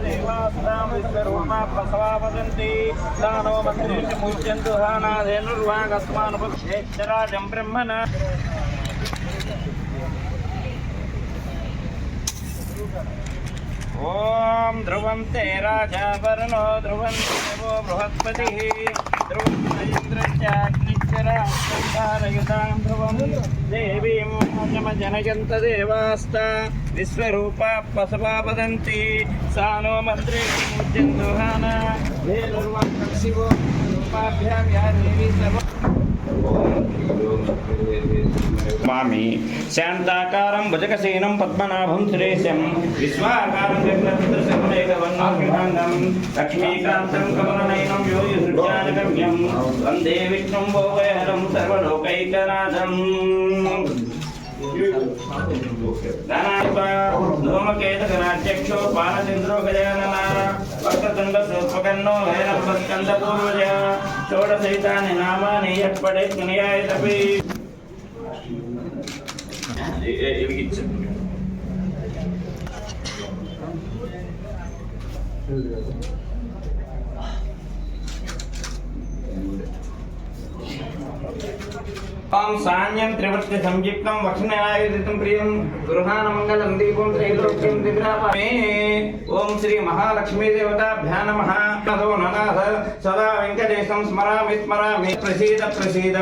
देवास्तां विश्वरूपा प्रसवा वदन्ति दानो मन्त्रेषु मुच्यन्तु हानादेनुर्वागस्मानुपक्षेश्चराजं ब्रह्मण ओम ध्रुवं ते राजा वरुणो ध्रुवं देवो बृहस्पतिः ध्रुवं इन्द्रश्चाग्निश्चरायुतां ध्रुवं देवीं जनयन्त देवास्ता विश्वरूपा प्रसवा वदन्ति सा नो मन्त्रे मुच्यन्तु हाना धेनुर्वाक्शिवो रूपाभ्यां या देवी सर्व मामी शांताकारं भुजगसेनं पद्मनाभं सुरेशं विश्वाकारं गगनचन्द्रशेखरवर्णं लक्ष्मीकान्तं कमलनयनं योगिहृदयानगम्यं वन्दे विष्णुं भोगहरं सर्वलोकैकनाथं धूमकेतुगणाध्यक्षो पानचन्द्रो गजानना वक्रतुण्डसूर्पकर्णो भैरवस्कन्दपूर्वज षोडशैतानि नामानि यः पठेत् मुनयाय तपि ओम सान्यं त्रिवृत्ति संयुक्तं वक्षनायुधितं प्रियं गृहानमंगलं दीपं त्रैलोक्यं दिव्यापामे ओम श्री महालक्ष्मी देवताभ्यां नमः नमो नमः सदा वेंकटेशं स्मरामि स्मरामि प्रसीद प्रसीद